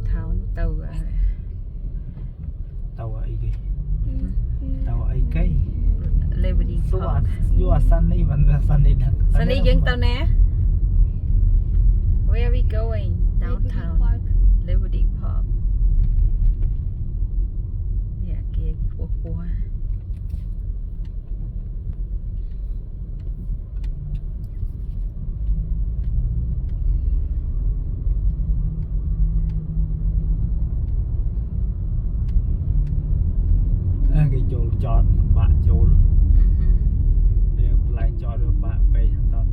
downtown tàu tàu ấy kì tàu ấy cây Liberty Park you are sunny vẫn là sunny thật Sunny dân tàu nè. Where are we going? Downtown Liberty Park. Nè kia cua cái chỗ chọn bạn chỗ để lại chọn được bạn về tao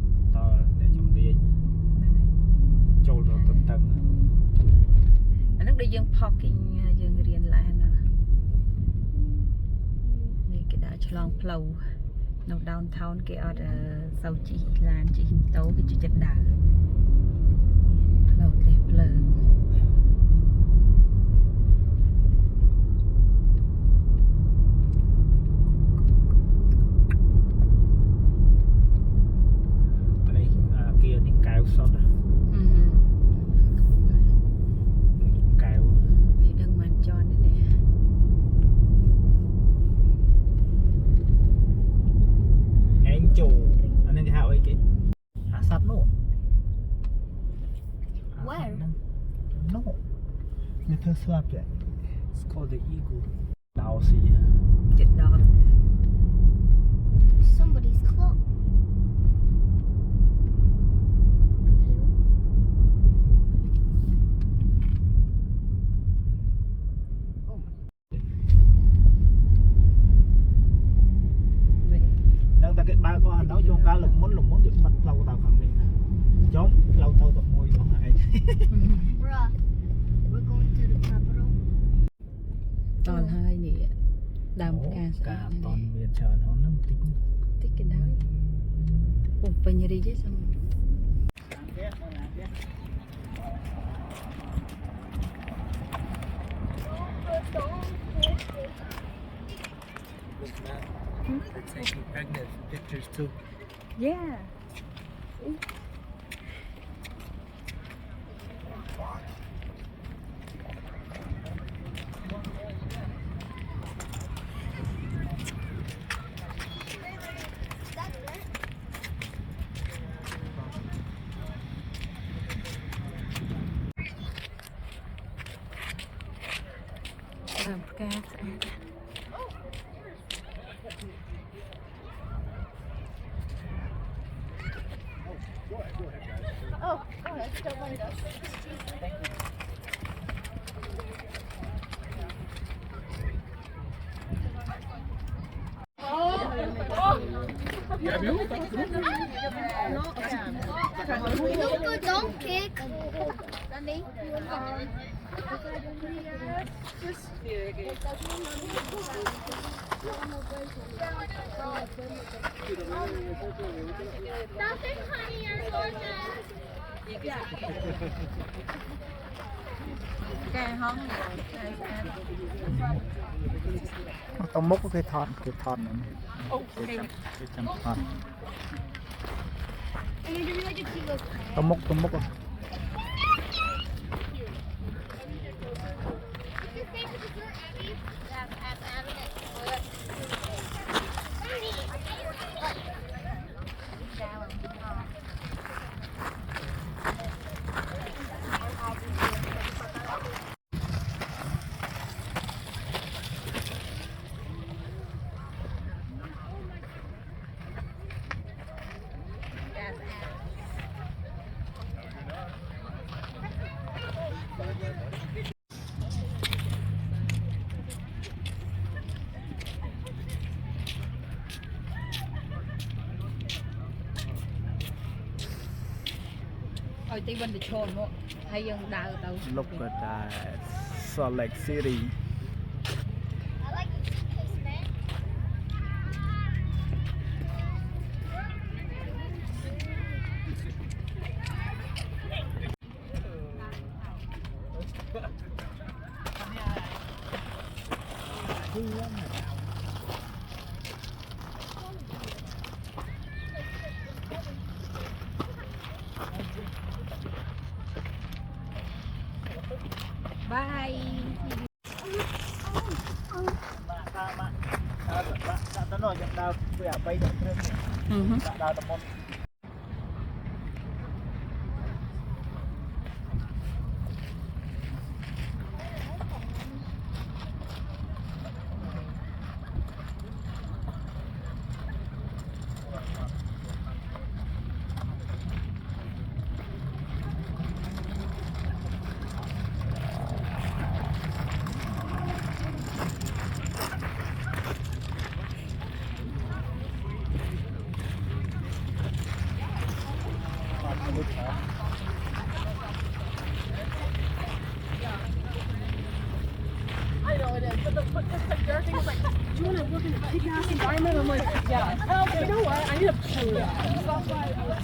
để trong đi chỗ rồi tận tận anh nước đi dân parking dân riêng lại nè này cái đã chlong plow nó downtown cái ở sau chỉ làn chỉ hình tấu cái chữ chật đá plow đẹp lớn kia đi kéo sót kéo vì đừng mang cho nữa nè anh chủ anh ấy hao ấy cái sắt nổ Where? No như thơ swap vậy it's called the eagle đào xì chật đỏ Somebody's clock. đang ta cái ba con đấu cho cá lùm muốn được bắt lâu tao khẳng định chống lâu tao tao môi nó hại Bruh, we're going to the Capitol. toàn hai nè làm cả toàn miền trời nó nằm tính tích cái đó ủa bây giờ đi chứ sao They're taking pregnant pictures too. yeah làm ca Oh, go ahead, still window. Luca, don't kick. Danny. Nothing funnier, Georgia. ca hóng Tao múc cái thon này cái chấm thon tao múc rồi ôi tí bên được chôn một hay dân đào tàu look at Salt Lake City. I like this place, man. bye ដាក់ទៅនោះចាំដើរវាអា3ដល់ព្រឹកដាក់ដើរទៅមុន I know it is, but just like their thing is like, do you want to work in a big ass environment? I'm like, yeah. But you know what? I need a pool. That's why I was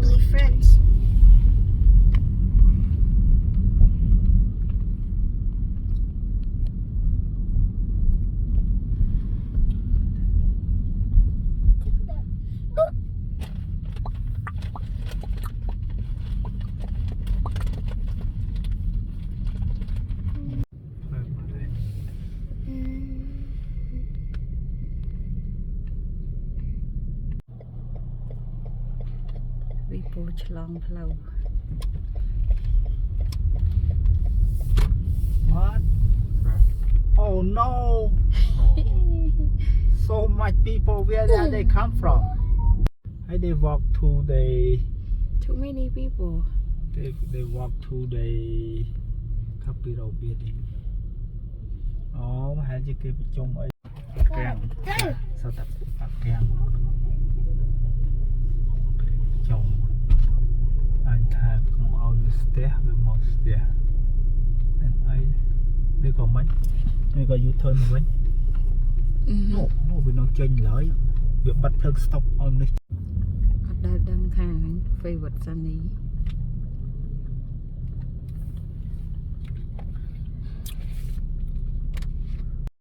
Probably friends. Vi bor ឆ្លងផ្លូវ What? Oh no! So much people, where did they come from? How they walk to the too many people they walk to the Capitol building. Oh, ប្រហែលជាគេប្រជុំអីកាំងសតបកាំងចុងអញថាកុំឲ្យវាស្ទះវាមកស្ទះnênអីឬក៏មិនឬក៏ U-turn មកវិញនោះវានៅចេញឡើយវាបិទភ្លើង stop ឲ្យមនុស្ស អត់ដែលដឹងថា favorite សិននេះ